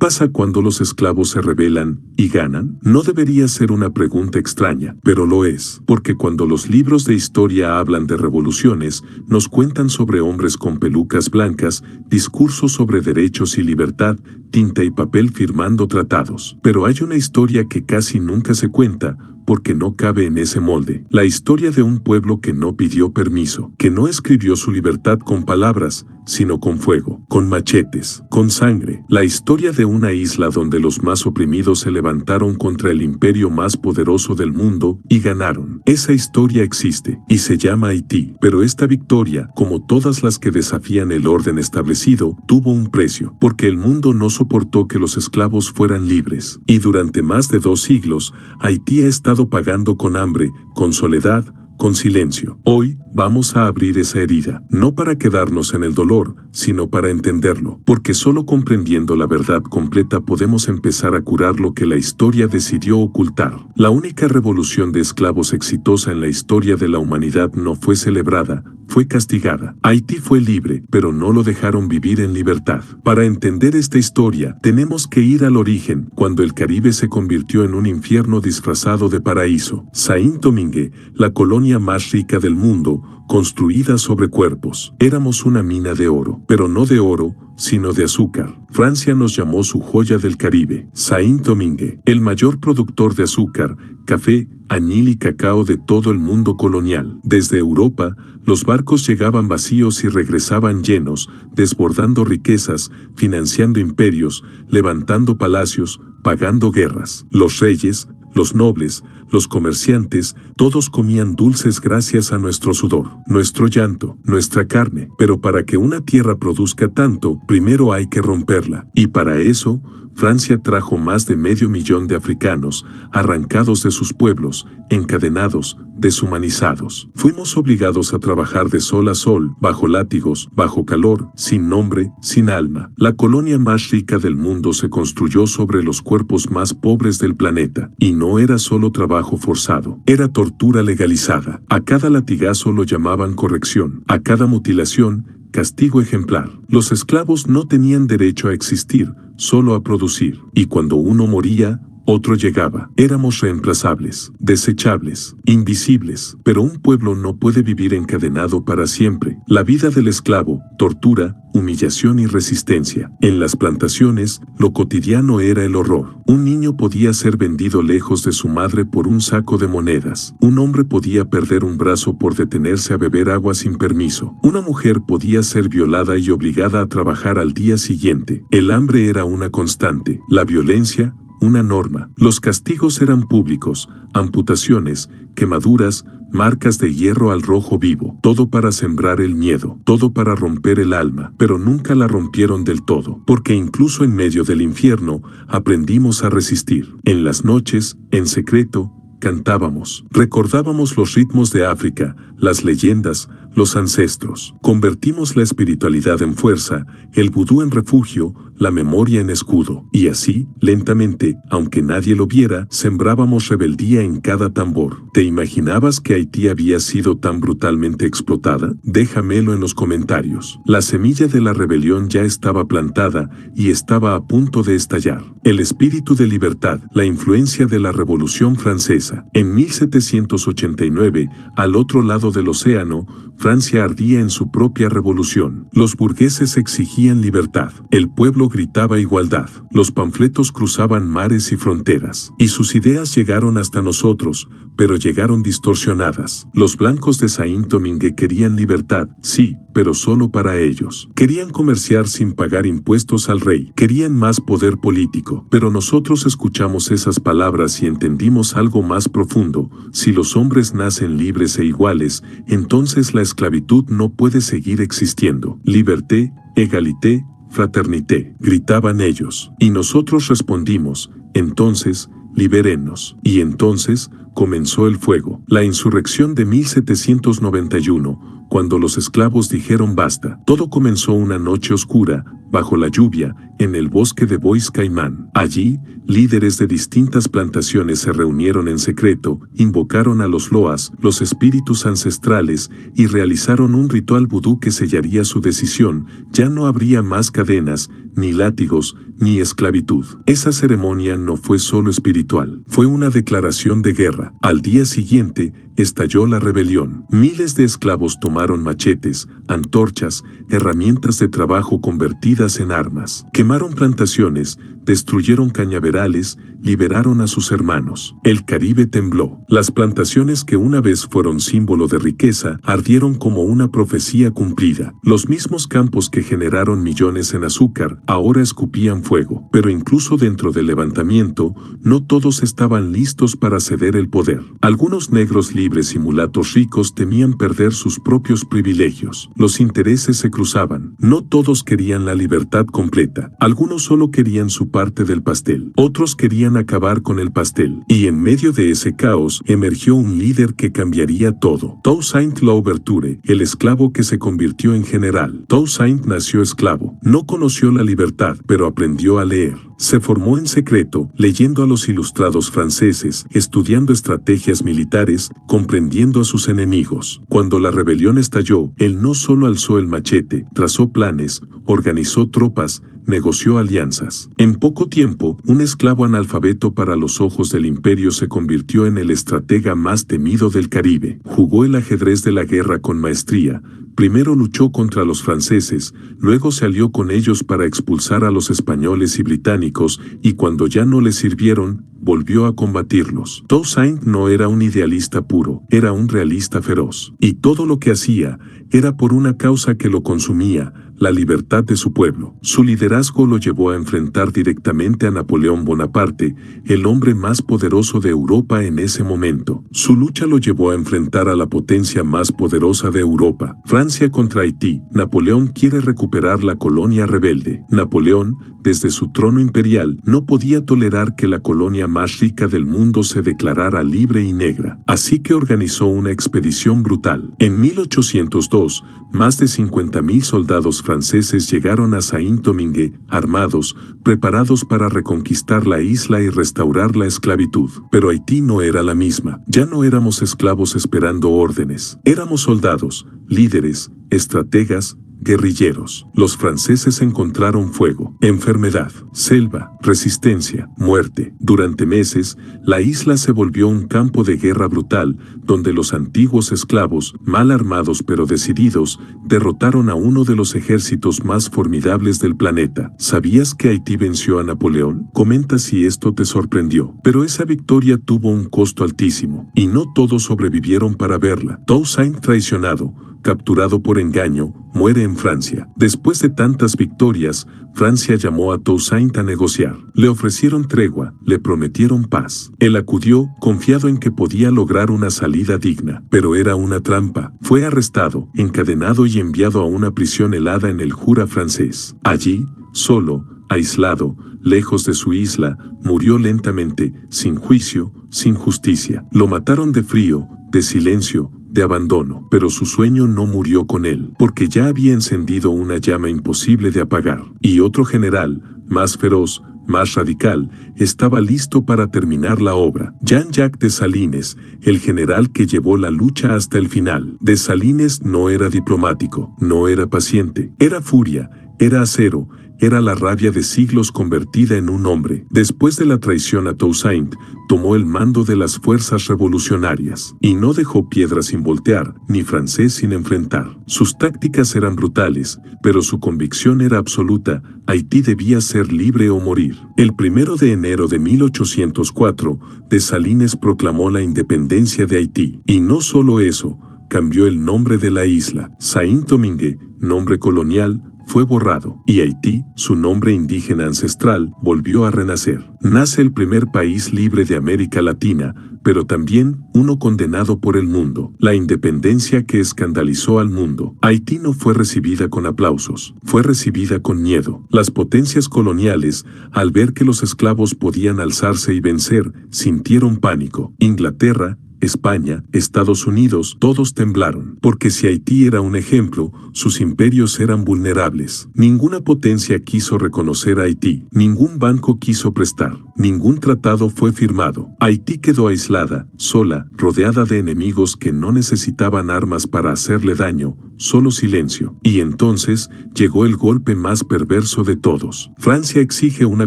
pasa cuando los esclavos se rebelan y ganan? No debería ser una pregunta extraña, pero lo es, porque cuando los libros de historia hablan de revoluciones, nos cuentan sobre hombres con pelucas blancas, discursos sobre derechos y libertad, tinta y papel firmando tratados. Pero hay una historia que casi nunca se cuenta, porque no cabe en ese molde. La historia de un pueblo que no pidió permiso, que no escribió su libertad con palabras, sino con fuego, con machetes, con sangre. La historia de una isla donde los más oprimidos se levantaron contra el imperio más poderoso del mundo y ganaron. Esa historia existe y se llama Haití. Pero esta victoria, como todas las que desafían el orden establecido, tuvo un precio, porque el mundo no soportó que los esclavos fueran libres. Y durante más de 2 siglos, Haití ha estado pagando con hambre, con soledad, con silencio. Hoy vamos a abrir esa herida, no para quedarnos en el dolor, sino para entenderlo, porque solo comprendiendo la verdad completa podemos empezar a curar lo que la historia decidió ocultar. La única revolución de esclavos exitosa en la historia de la humanidad no fue celebrada, fue castigada. Haití fue libre, pero no lo dejaron vivir en libertad. Para entender esta historia, tenemos que ir al origen, cuando el Caribe se convirtió en un infierno disfrazado de paraíso. Saint-Domingue, la colonia más rica del mundo, construida sobre cuerpos. Éramos una mina de oro, pero no de oro, sino de azúcar. Francia nos llamó su joya del Caribe. Saint-Domingue, el mayor productor de azúcar, café, añil y cacao de todo el mundo colonial. Desde Europa, los barcos llegaban vacíos y regresaban llenos, desbordando riquezas, financiando imperios, levantando palacios, pagando guerras. Los reyes, los nobles, los comerciantes, todos comían dulces gracias a nuestro sudor, nuestro llanto, nuestra carne. Pero para que una tierra produzca tanto, primero hay que romperla. Y para eso, Francia trajo más de 500,000 de africanos, arrancados de sus pueblos, encadenados, deshumanizados. Fuimos obligados a trabajar de sol a sol, bajo látigos, bajo calor, sin nombre, sin alma. La colonia más rica del mundo se construyó sobre los cuerpos más pobres del planeta. Y no era solo trabajo forzado, era tortura legalizada. A cada latigazo lo llamaban corrección, a cada mutilación, castigo ejemplar. Los esclavos no tenían derecho a existir, solo a producir. Y cuando uno moría, otro llegaba. Éramos reemplazables, desechables, invisibles. Pero un pueblo no puede vivir encadenado para siempre. La vida del esclavo, tortura, humillación y resistencia. En las plantaciones, lo cotidiano era el horror. Un niño podía ser vendido lejos de su madre por un saco de monedas. Un hombre podía perder un brazo por detenerse a beber agua sin permiso. Una mujer podía ser violada y obligada a trabajar al día siguiente. El hambre era una constante. La violencia, una norma. Los castigos eran públicos, amputaciones, quemaduras, marcas de hierro al rojo vivo. Todo para sembrar el miedo, todo para romper el alma. Pero nunca la rompieron del todo, porque incluso en medio del infierno, aprendimos a resistir. En las noches, en secreto, cantábamos. Recordábamos los ritmos de África, las leyendas, los ancestros. Convertimos la espiritualidad en fuerza, el vudú en refugio, la memoria en escudo. Y así, lentamente, aunque nadie lo viera, sembrábamos rebeldía en cada tambor. ¿Te imaginabas que Haití había sido tan brutalmente explotada? Déjamelo en los comentarios. La semilla de la rebelión ya estaba plantada y estaba a punto de estallar. El espíritu de libertad, la influencia de la Revolución Francesa. En 1789, al otro lado del océano, Francia ardía en su propia revolución. Los burgueses exigían libertad. El pueblo gritaba igualdad. Los panfletos cruzaban mares y fronteras. Y sus ideas llegaron hasta nosotros, pero llegaron distorsionadas. Los blancos de Saint-Domingue querían libertad, sí, pero solo para ellos. Querían comerciar sin pagar impuestos al rey. Querían más poder político. Pero nosotros escuchamos esas palabras y entendimos algo más profundo. Si los hombres nacen libres e iguales, entonces la esclavitud no puede seguir existiendo. Liberté, égalité, fraternité, gritaban ellos. Y nosotros respondimos, entonces, libérennos. Y entonces, comenzó el fuego. La insurrección de 1791, cuando los esclavos dijeron basta. Todo comenzó una noche oscura, bajo la lluvia, en el bosque de Bois Caimán. Allí, líderes de distintas plantaciones se reunieron en secreto, invocaron a los loas, los espíritus ancestrales, y realizaron un ritual vudú que sellaría su decisión. Ya no habría más cadenas, ni látigos, ni esclavitud. Esa ceremonia no fue solo espiritual, fue una declaración de guerra. Al día siguiente, estalló la rebelión. Miles de esclavos tomaron machetes, antorchas, herramientas de trabajo convertidas en armas. Quemaron plantaciones, destruyeron cañaverales, liberaron a sus hermanos. El Caribe tembló. Las plantaciones que una vez fueron símbolo de riqueza ardieron como una profecía cumplida. Los mismos campos que generaron millones en azúcar ahora escupían fuego. Pero incluso dentro del levantamiento, no todos estaban listos para ceder el poder. Algunos negros libres y mulatos ricos temían perder sus propios privilegios. Los intereses se cruzaban. No todos querían la libertad completa. Algunos solo querían su parte del pastel. Otros querían acabar con el pastel. Y en medio de ese caos, emergió un líder que cambiaría todo. Toussaint Louverture, el esclavo que se convirtió en general. Toussaint nació esclavo. No conoció la libertad, pero aprendió a leer. Se formó en secreto, leyendo a los ilustrados franceses, estudiando estrategias militares, comprendiendo a sus enemigos. Cuando la rebelión estalló, él no solo alzó el machete, trazó planes, organizó tropas, negoció alianzas. En poco tiempo, un esclavo analfabeto para los ojos del imperio se convirtió en el estratega más temido del Caribe. Jugó el ajedrez de la guerra con maestría. Primero luchó contra los franceses, luego se alió con ellos para expulsar a los españoles y británicos, y cuando ya no les sirvieron, volvió a combatirlos. Toussaint no era un idealista puro, era un realista feroz. Y todo lo que hacía era por una causa que lo consumía, la libertad de su pueblo. Su liderazgo lo llevó a enfrentar directamente a Napoleón Bonaparte, el hombre más poderoso de Europa en ese momento. Su lucha lo llevó a enfrentar a la potencia más poderosa de Europa, Francia contra Haití. Napoleón quiere recuperar la colonia rebelde. Napoleón, desde su trono imperial, no podía tolerar que la colonia más rica del mundo se declarara libre y negra. Así que organizó una expedición brutal. En 1802, más de 50.000 soldados franceses llegaron a Saint-Domingue, armados, preparados para reconquistar la isla y restaurar la esclavitud. Pero Haití no era la misma. Ya no éramos esclavos esperando órdenes. Éramos soldados, líderes, estrategas, guerrilleros. Los franceses encontraron fuego, enfermedad, selva, resistencia, muerte. Durante meses, la isla se volvió un campo de guerra brutal, donde los antiguos esclavos, mal armados pero decididos, derrotaron a uno de los ejércitos más formidables del planeta. ¿Sabías que Haití venció a Napoleón? Comenta si esto te sorprendió. Pero esa victoria tuvo un costo altísimo, y no todos sobrevivieron para verla. Toussaint, traicionado, capturado por engaño, muere en Francia. Después de tantas victorias, Francia llamó a Toussaint a negociar. Le ofrecieron tregua, le prometieron paz. Él acudió, confiado en que podía lograr una salida digna. Pero era una trampa. Fue arrestado, encadenado y enviado a una prisión helada en el Jura francés. Allí, solo, aislado, lejos de su isla, murió lentamente, sin juicio, sin justicia. Lo mataron de frío, de silencio, de abandono, pero su sueño no murió con él, porque ya había encendido una llama imposible de apagar. Y otro general, más feroz, más radical, estaba listo para terminar la obra. Jean-Jacques Dessalines, el general que llevó la lucha hasta el final. Dessalines no era diplomático, no era paciente, era furia, era acero, era la rabia de siglos convertida en un hombre. Después de la traición a Toussaint, tomó el mando de las fuerzas revolucionarias, y no dejó piedra sin voltear, ni francés sin enfrentar. Sus tácticas eran brutales, pero su convicción era absoluta: Haití debía ser libre o morir. El 1 de enero de 1804, Dessalines proclamó la independencia de Haití. Y no solo eso, cambió el nombre de la isla. Saint-Domingue, nombre colonial, fue borrado, y Haití, su nombre indígena ancestral, volvió a renacer. Nace el primer país libre de América Latina, pero también uno condenado por el mundo. La independencia que escandalizó al mundo. Haití no fue recibida con aplausos, fue recibida con miedo. Las potencias coloniales, al ver que los esclavos podían alzarse y vencer, sintieron pánico. Inglaterra, España, Estados Unidos, todos temblaron, porque si Haití era un ejemplo, sus imperios eran vulnerables. Ninguna potencia quiso reconocer a Haití, ningún banco quiso prestar, ningún tratado fue firmado. Haití quedó aislada, sola, rodeada de enemigos que no necesitaban armas para hacerle daño, solo silencio. Y entonces llegó el golpe más perverso de todos. Francia exige una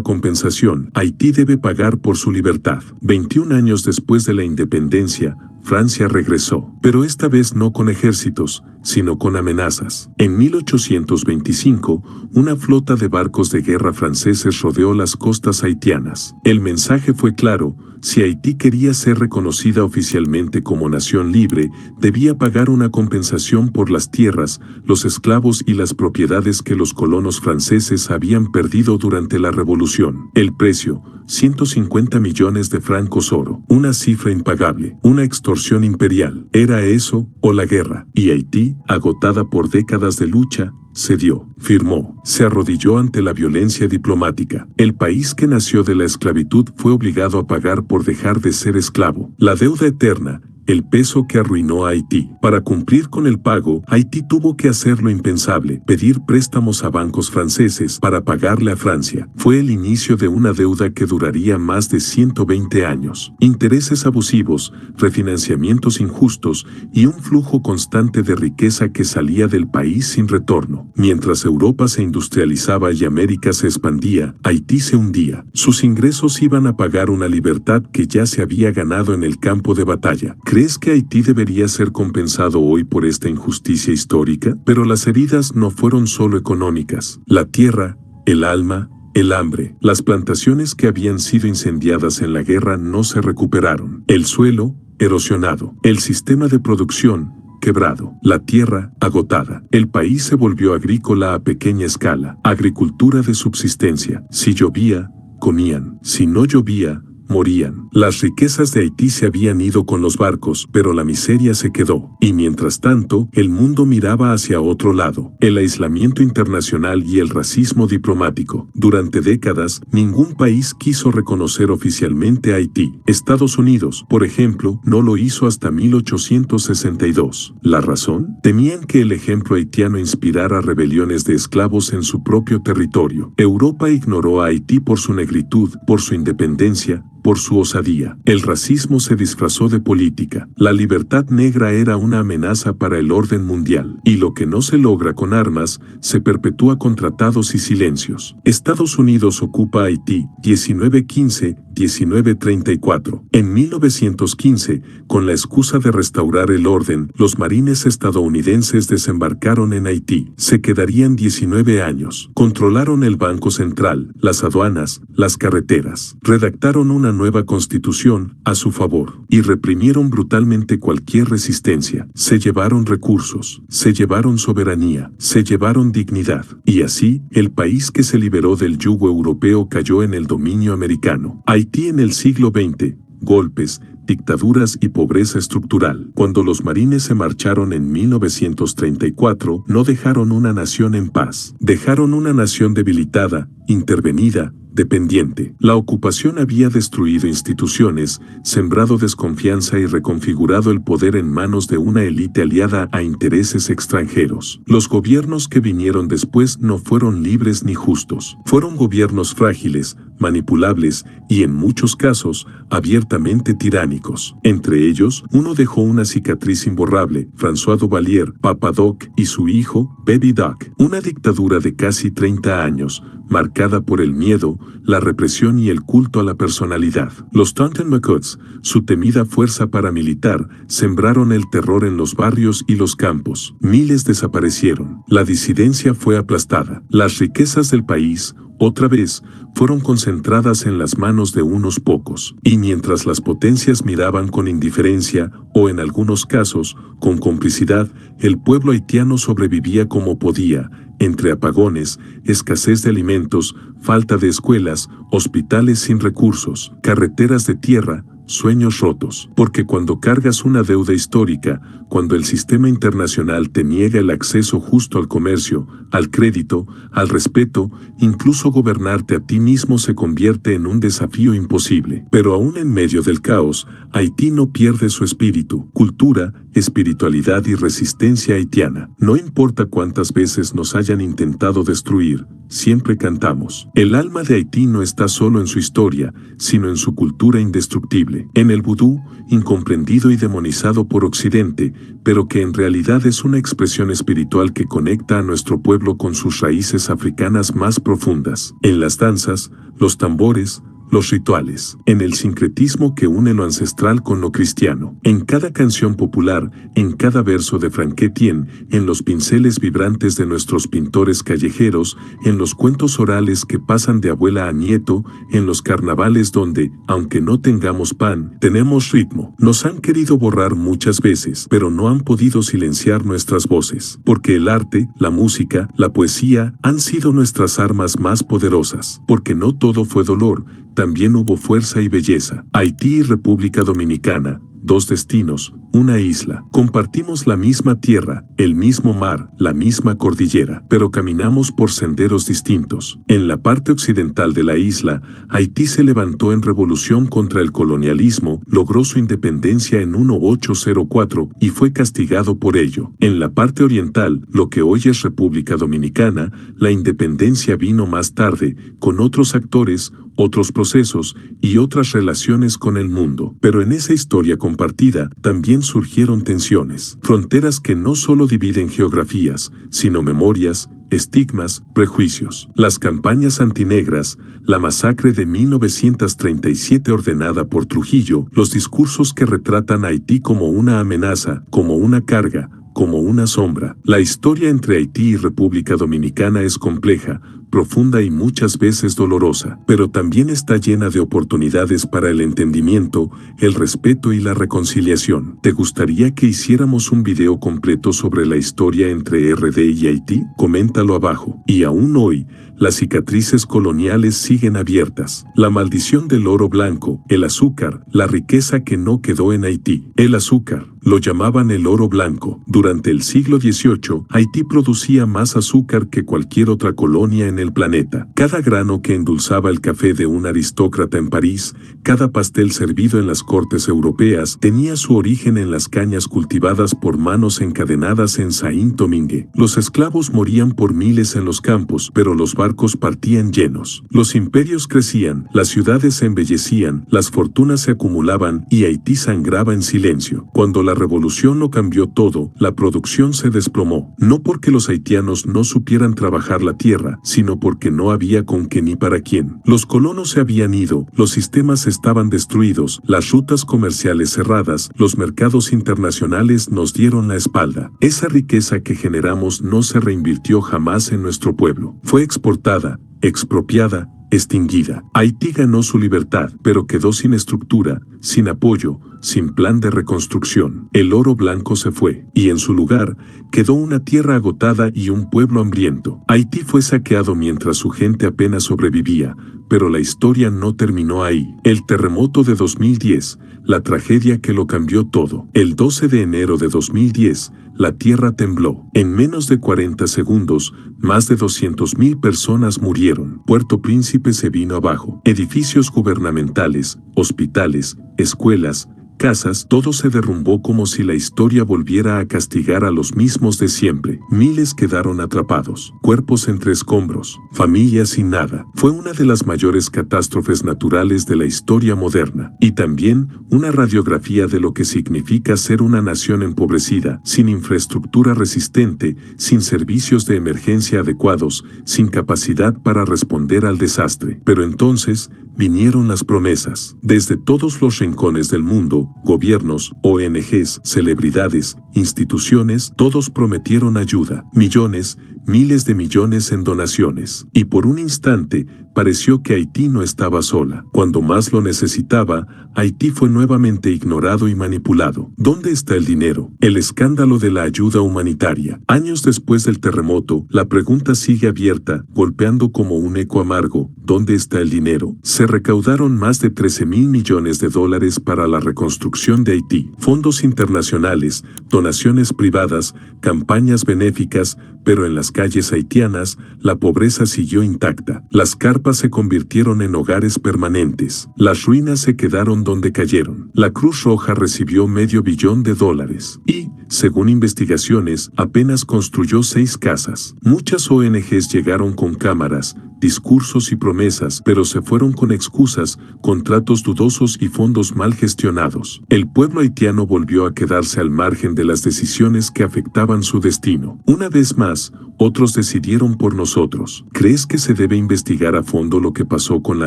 compensación. Haití debe pagar por su libertad. 21 años después de la independencia, Francia regresó, pero esta vez no con ejércitos, sino con amenazas. En 1825, una flota de barcos de guerra franceses rodeó las costas haitianas. El mensaje fue claro: si Haití quería ser reconocida oficialmente como nación libre, debía pagar una compensación por las tierras, los esclavos y las propiedades que los colonos franceses habían perdido durante la Revolución. El precio: 150 millones de francos oro, una cifra impagable, una extorsión imperial. Era eso o la guerra, y Haití, agotada por décadas de lucha, cedió, firmó, se arrodilló ante la violencia diplomática. El país que nació de la esclavitud fue obligado a pagar por dejar de ser esclavo. La deuda eterna, el peso que arruinó a Haití. Para cumplir con el pago, Haití tuvo que hacer lo impensable: pedir préstamos a bancos franceses para pagarle a Francia. Fue el inicio de una deuda que duraría más de 120 años. Intereses abusivos, refinanciamientos injustos y un flujo constante de riqueza que salía del país sin retorno. Mientras Europa se industrializaba y América se expandía, Haití se hundía. Sus ingresos iban a pagar una libertad que ya se había ganado en el campo de batalla. ¿Crees que Haití debería ser compensado hoy por esta injusticia histórica? Pero las heridas no fueron solo económicas. La tierra, el alma, el hambre, las plantaciones que habían sido incendiadas en la guerra no se recuperaron. El suelo, erosionado. El sistema de producción, quebrado. La tierra, agotada. El país se volvió agrícola a pequeña escala. Agricultura de subsistencia. Si llovía, comían. Si no llovía, morían. Las riquezas de Haití se habían ido con los barcos, pero la miseria se quedó. Y mientras tanto, el mundo miraba hacia otro lado: el aislamiento internacional y el racismo diplomático. Durante décadas, ningún país quiso reconocer oficialmente a Haití. Estados Unidos, por ejemplo, no lo hizo hasta 1862. ¿La razón? Temían que el ejemplo haitiano inspirara rebeliones de esclavos en su propio territorio. Europa ignoró a Haití por su negritud, por su independencia, por su osadía. El racismo se disfrazó de política. La libertad negra era una amenaza para el orden mundial. Y lo que no se logra con armas, se perpetúa con tratados y silencios. Estados Unidos ocupa Haití, 1915-1934. En 1915, con la excusa de restaurar el orden, los marines estadounidenses desembarcaron en Haití. Se quedarían 19 años. Controlaron el Banco Central, las aduanas, las carreteras. Redactaron una nueva constitución a su favor y reprimieron brutalmente cualquier resistencia. Se llevaron recursos, se llevaron soberanía, se llevaron dignidad. Y así, el país que se liberó del yugo europeo cayó en el dominio americano. Haití en el siglo XX: golpes, dictaduras y pobreza estructural. Cuando los marines se marcharon en 1934, no dejaron una nación en paz. Dejaron una nación debilitada, intervenida, dependiente. La ocupación había destruido instituciones, sembrado desconfianza y reconfigurado el poder en manos de una élite aliada a intereses extranjeros. Los gobiernos que vinieron después no fueron libres ni justos. Fueron gobiernos frágiles, manipulables y, en muchos casos, abiertamente tiránicos. Entre ellos, uno dejó una cicatriz imborrable: François Duvalier, Papa Doc, y su hijo, Baby Doc. Una dictadura de casi 30 años, marcada por el miedo, la represión y el culto a la personalidad. Los Tontouan Maquis, su temida fuerza paramilitar, sembraron el terror en los barrios y los campos. Miles desaparecieron. La disidencia fue aplastada. Las riquezas del país, otra vez, fueron concentradas en las manos de unos pocos. Y mientras las potencias miraban con indiferencia, o en algunos casos, con complicidad, el pueblo haitiano sobrevivía como podía, entre apagones, escasez de alimentos, falta de escuelas, hospitales sin recursos, carreteras de tierra, sueños rotos. Porque cuando cargas una deuda histórica, cuando el sistema internacional te niega el acceso justo al comercio, al crédito, al respeto, incluso gobernarte a ti mismo se convierte en un desafío imposible. Pero aún en medio del caos, Haití no pierde su espíritu, cultura, espiritualidad y resistencia haitiana. No importa cuántas veces nos hayan intentado destruir, siempre cantamos. El alma de Haití no está solo en su historia, sino en su cultura indestructible. En el vudú, incomprendido y demonizado por Occidente, pero que en realidad es una expresión espiritual que conecta a nuestro pueblo con sus raíces africanas más profundas. En las danzas, los tambores, los rituales, en el sincretismo que une lo ancestral con lo cristiano, en cada canción popular, en cada verso de Franck Etienne, en los pinceles vibrantes de nuestros pintores callejeros, en los cuentos orales que pasan de abuela a nieto, en los carnavales donde, aunque no tengamos pan, tenemos ritmo. Nos han querido borrar muchas veces, pero no han podido silenciar nuestras voces, porque el arte, la música, la poesía han sido nuestras armas más poderosas, porque no todo fue dolor, también hubo fuerza y belleza. Haití y República Dominicana, dos destinos, una isla. Compartimos la misma tierra, el mismo mar, la misma cordillera, pero caminamos por senderos distintos. En la parte occidental de la isla, Haití se levantó en revolución contra el colonialismo, logró su independencia en 1804 y fue castigado por ello. En la parte oriental, lo que hoy es República Dominicana, la independencia vino más tarde, con otros actores, otros procesos y otras relaciones con el mundo. Pero en esa historia compartida también surgieron tensiones, fronteras que no solo dividen geografías, sino memorias, estigmas, prejuicios. Las campañas antinegras, la masacre de 1937 ordenada por Trujillo, los discursos que retratan a Haití como una amenaza, como una carga, como una sombra. La historia entre Haití y República Dominicana es compleja, profunda y muchas veces dolorosa, pero también está llena de oportunidades para el entendimiento, el respeto y la reconciliación. ¿Te gustaría que hiciéramos un video completo sobre la historia entre RD y Haití? Coméntalo abajo. Y aún hoy, las cicatrices coloniales siguen abiertas. La maldición del oro blanco, el azúcar, la riqueza que no quedó en Haití. El azúcar, lo llamaban el oro blanco. Durante el siglo XVIII, Haití producía más azúcar que cualquier otra colonia en el planeta. Cada grano que endulzaba el café de un aristócrata en París, cada pastel servido en las cortes europeas, tenía su origen en las cañas cultivadas por manos encadenadas en Saint-Domingue. Los esclavos morían por miles en los campos, pero los barcos partían llenos. Los imperios crecían, las ciudades se embellecían, las fortunas se acumulaban y Haití sangraba en silencio. Cuando la revolución lo cambió todo, la producción se desplomó, no porque los haitianos no supieran trabajar la tierra, sino porque no había con qué ni para quién. Los colonos se habían ido, los sistemas estaban destruidos, las rutas comerciales cerradas, los mercados internacionales nos dieron la espalda. Esa riqueza que generamos no se reinvirtió jamás en nuestro pueblo. Fue exportada, expropiada, extinguida. Haití ganó su libertad, pero quedó sin estructura, sin apoyo, sin plan de reconstrucción. El oro blanco se fue, y en su lugar, quedó una tierra agotada y un pueblo hambriento. Haití fue saqueado mientras su gente apenas sobrevivía, pero la historia no terminó ahí. El terremoto de 2010, la tragedia que lo cambió todo. El 12 de enero de 2010, la tierra tembló. En menos de 40 segundos, más de 200,000 personas murieron. Puerto Príncipe se vino abajo. Edificios gubernamentales, hospitales, escuelas, casas, todo se derrumbó como si la historia volviera a castigar a los mismos de siempre. Miles quedaron atrapados, cuerpos entre escombros, familias sin nada. Fue una de las mayores catástrofes naturales de la historia moderna, y también una radiografía de lo que significa ser una nación empobrecida, sin infraestructura resistente, sin servicios de emergencia adecuados, sin capacidad para responder al desastre. Pero entonces, vinieron las promesas. Desde todos los rincones del mundo, gobiernos, ONGs, celebridades, instituciones, todos prometieron ayuda. Millones, miles de millones en donaciones. Y por un instante, pareció que Haití no estaba sola. Cuando más lo necesitaba, Haití fue nuevamente ignorado y manipulado. ¿Dónde está el dinero? El escándalo de la ayuda humanitaria. Años después del terremoto, la pregunta sigue abierta, golpeando como un eco amargo. ¿Dónde está el dinero? Se recaudaron más de 13.000 millones de dólares para la reconstrucción de Haití. Fondos internacionales, donaciones privadas, campañas benéficas, pero en las calles haitianas, la pobreza siguió intacta. Las carpas se convirtieron en hogares permanentes. Las ruinas se quedaron donde cayeron. La Cruz Roja recibió $500 millones y, según investigaciones, apenas construyó 6 casas. Muchas ONGs llegaron con cámaras, discursos y promesas, pero se fueron con excusas, contratos dudosos y fondos mal gestionados. El pueblo haitiano volvió a quedarse al margen de las decisiones que afectaban su destino. Una vez más, otros decidieron por nosotros. ¿Crees que se debe investigar a fondo lo que pasó con la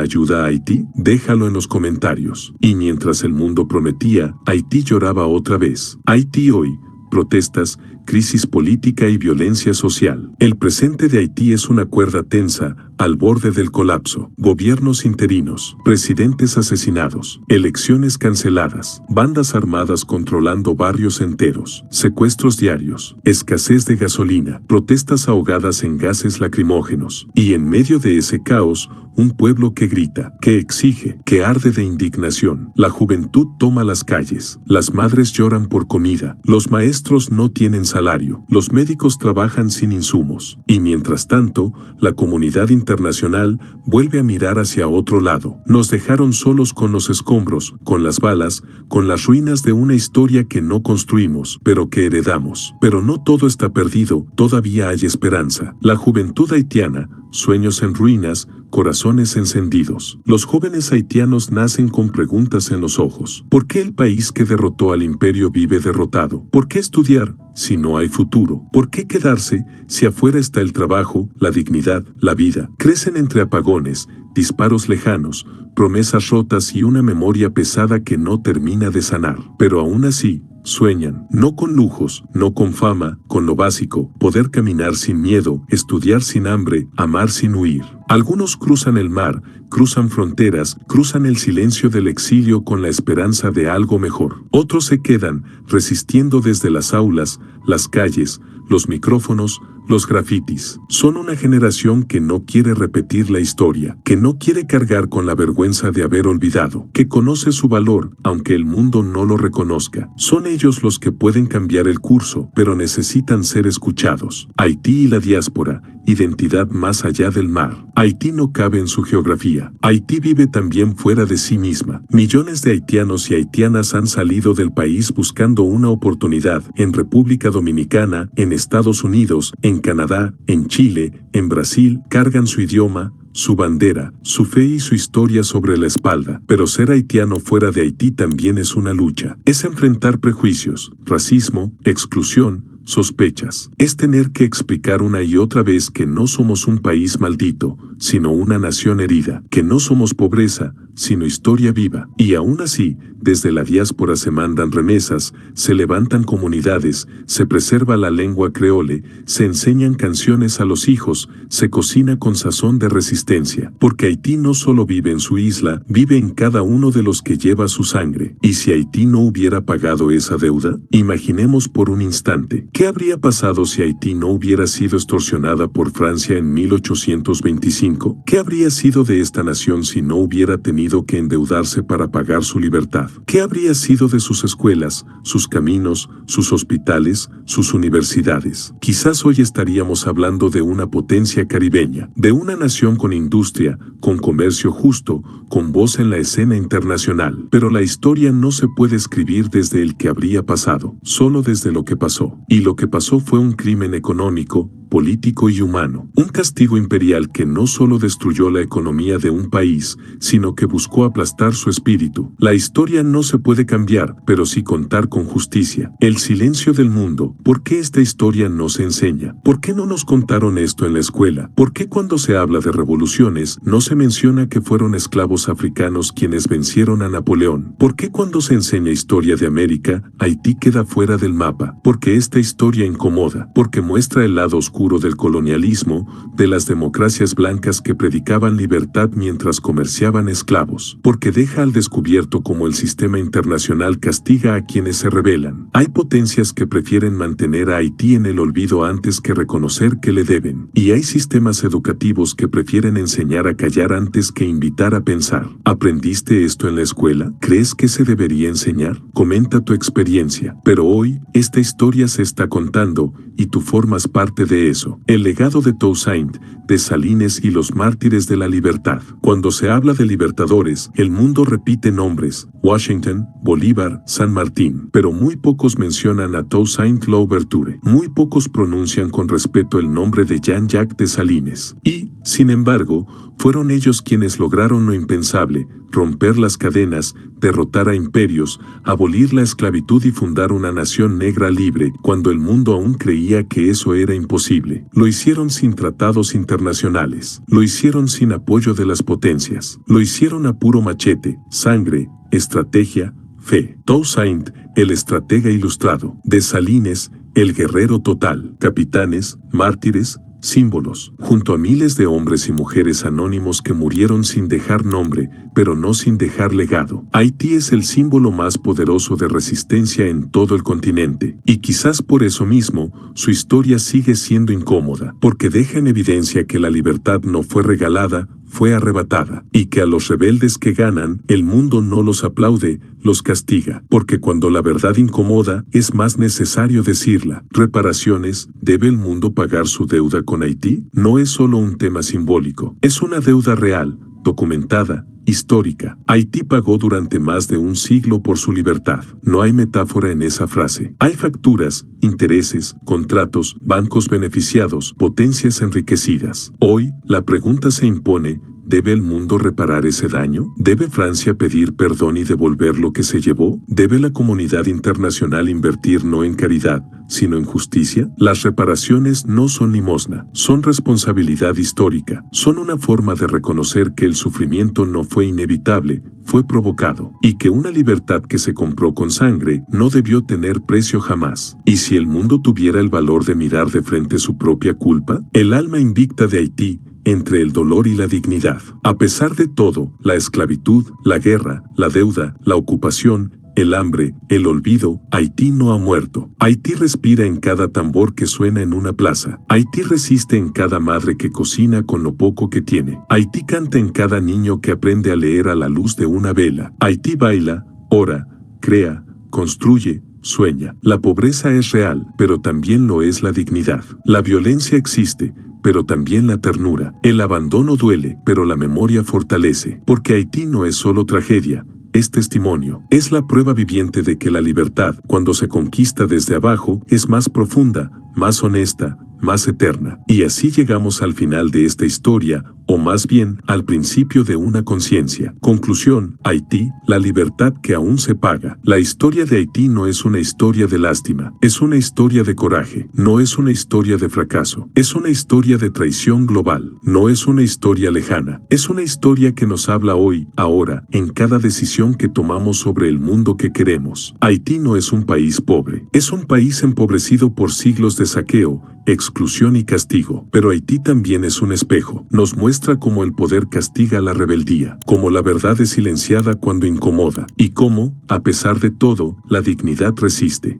ayuda a Haití? Déjalo en los comentarios. Y mientras el mundo prometía, Haití lloraba otra vez. Haití hoy. Protestas, crisis política y violencia social. El presente de Haití es una cuerda tensa, al borde del colapso. Gobiernos interinos, presidentes asesinados, elecciones canceladas, bandas armadas controlando barrios enteros, secuestros diarios, escasez de gasolina, protestas ahogadas en gases lacrimógenos. Y en medio de ese caos, un pueblo que grita, que exige, que arde de indignación. La juventud toma las calles, las madres lloran por comida, los maestros no tienen salario, los médicos trabajan sin insumos. Y mientras tanto, la comunidad internacional vuelve a mirar hacia otro lado. Nos dejaron solos con los escombros, con las balas, con las ruinas de una historia que no construimos, pero que heredamos. Pero no todo está perdido, todavía hay esperanza. La juventud haitiana, sueños en ruinas, corazones encendidos. Los jóvenes haitianos nacen con preguntas en los ojos. ¿Por qué el país que derrotó al imperio vive derrotado? ¿Por qué estudiar si no hay futuro? ¿Por qué quedarse si afuera está el trabajo, la dignidad, la vida? Crecen entre apagones, disparos lejanos, promesas rotas y una memoria pesada que no termina de sanar. Pero aún así, sueñan, no con lujos, no con fama, con lo básico, poder caminar sin miedo, estudiar sin hambre, amar sin huir. Algunos cruzan el mar, cruzan fronteras, cruzan el silencio del exilio con la esperanza de algo mejor. Otros se quedan, resistiendo desde las aulas, las calles, los micrófonos, los grafitis. Son una generación que no quiere repetir la historia, que no quiere cargar con la vergüenza de haber olvidado, que conoce su valor, aunque el mundo no lo reconozca. Son ellos los que pueden cambiar el curso, pero necesitan ser escuchados. Haití y la diáspora, identidad más allá del mar. Haití no cabe en su geografía. Haití vive también fuera de sí misma. Millones de haitianos y haitianas han salido del país buscando una oportunidad en República Dominicana, en Estados Unidos, en Canadá, en Chile, en Brasil. Cargan su idioma, su bandera, su fe y su historia sobre la espalda. Pero ser haitiano fuera de Haití también es una lucha. Es enfrentar prejuicios, racismo, exclusión, sospechas. Es tener que explicar una y otra vez que no somos un país maldito, sino una nación herida, que no somos pobreza, sino historia viva. Y aún así, desde la diáspora se mandan remesas, se levantan comunidades, se preserva la lengua creole, se enseñan canciones a los hijos, se cocina con sazón de resistencia. Porque Haití no solo vive en su isla, vive en cada uno de los que lleva su sangre. Y si Haití no hubiera pagado esa deuda, imaginemos por un instante, ¿qué habría pasado si Haití no hubiera sido extorsionada por Francia en 1825? ¿Qué habría sido de esta nación si no hubiera tenido que endeudarse para pagar su libertad? ¿Qué habría sido de sus escuelas, sus caminos, sus hospitales, sus universidades? Quizás hoy estaríamos hablando de una potencia caribeña, de una nación con industria, con comercio justo, con voz en la escena internacional. Pero la historia no se puede escribir desde el que habría pasado, solo desde lo que pasó. Y lo que pasó fue un crimen económico, político y humano. Un castigo imperial que no solo destruyó la economía de un país, sino que buscó aplastar su espíritu. La historia no se puede cambiar, pero sí contar con justicia. El silencio del mundo. ¿Por qué esta historia no se enseña? ¿Por qué no nos contaron esto en la escuela? ¿Por qué cuando se habla de revoluciones no se menciona que fueron esclavos africanos quienes vencieron a Napoleón? ¿Por qué cuando se enseña historia de América, Haití queda fuera del mapa? Porque esta historia historia incomoda, porque muestra el lado oscuro del colonialismo, de las democracias blancas que predicaban libertad mientras comerciaban esclavos, porque deja al descubierto cómo el sistema internacional castiga a quienes se rebelan. Hay potencias que prefieren mantener a Haití en el olvido antes que reconocer que le deben, y hay sistemas educativos que prefieren enseñar a callar antes que invitar a pensar. ¿Aprendiste esto en la escuela? ¿Crees que se debería enseñar? Comenta tu experiencia. Pero hoy, esta historia se está contando, y tú formas parte de eso. El legado de Toussaint, Dessalines y los mártires de la libertad. Cuando se habla de libertadores, el mundo repite nombres: Washington, Bolívar, San Martín. Pero muy pocos mencionan a Toussaint Louverture. Muy pocos pronuncian con respeto el nombre de Jean-Jacques Dessalines. Y, sin embargo, fueron ellos quienes lograron lo impensable: romper las cadenas, derrotar a imperios, abolir la esclavitud y fundar una nación negra libre, cuando el mundo aún creía que eso era imposible. Lo hicieron sin tratados internacionales. Lo hicieron sin apoyo de las potencias. Lo hicieron a puro machete, sangre, estrategia, fe. Toussaint, el estratega ilustrado. Dessalines, el guerrero total. Capitanes, mártires, símbolos, junto a miles de hombres y mujeres anónimos que murieron sin dejar nombre, pero no sin dejar legado. Haití es el símbolo más poderoso de resistencia en todo el continente, y quizás por eso mismo, su historia sigue siendo incómoda, porque deja en evidencia que la libertad no fue regalada, fue arrebatada, y que a los rebeldes que ganan, el mundo no los aplaude, los castiga, porque cuando la verdad incomoda, es más necesario decirla. Reparaciones. ¿Debe el mundo pagar su deuda con Haití? No es solo un tema simbólico, es una deuda real, documentada, histórica. Haití pagó durante más de un siglo por su libertad. No hay metáfora en esa frase. Hay facturas, intereses, contratos, bancos beneficiados, potencias enriquecidas. Hoy, la pregunta se impone: ¿debe el mundo reparar ese daño? ¿Debe Francia pedir perdón y devolver lo que se llevó? ¿Debe la comunidad internacional invertir no en caridad, sino en justicia? Las reparaciones no son limosna, son responsabilidad histórica, son una forma de reconocer que el sufrimiento no fue inevitable, fue provocado, y que una libertad que se compró con sangre no debió tener precio jamás. Y si el mundo tuviera el valor de mirar de frente su propia culpa, el alma invicta de Haití, entre el dolor y la dignidad. A pesar de todo, la esclavitud, la guerra, la deuda, la ocupación, el hambre, el olvido, Haití no ha muerto. Haití respira en cada tambor que suena en una plaza. Haití resiste en cada madre que cocina con lo poco que tiene. Haití canta en cada niño que aprende a leer a la luz de una vela. Haití baila, ora, crea, construye, sueña. La pobreza es real, pero también lo es la dignidad. La violencia existe, pero también la ternura. El abandono duele, pero la memoria fortalece. Porque Haití no es solo tragedia, es testimonio. Es la prueba viviente de que la libertad, cuando se conquista desde abajo, es más profunda, más honesta, más eterna. Y así llegamos al final de esta historia, o más bien, al principio de una conciencia. Conclusión: Haití, la libertad que aún se paga. La historia de Haití no es una historia de lástima, es una historia de coraje, no es una historia de fracaso, es una historia de traición global, no es una historia lejana, es una historia que nos habla hoy, ahora, en cada decisión que tomamos sobre el mundo que queremos. Haití no es un país pobre, es un país empobrecido por siglos de saqueo, exclusión y castigo. Pero Haití también es un espejo. Nos muestra cómo el poder castiga la rebeldía, cómo la verdad es silenciada cuando incomoda, y cómo, a pesar de todo, la dignidad resiste.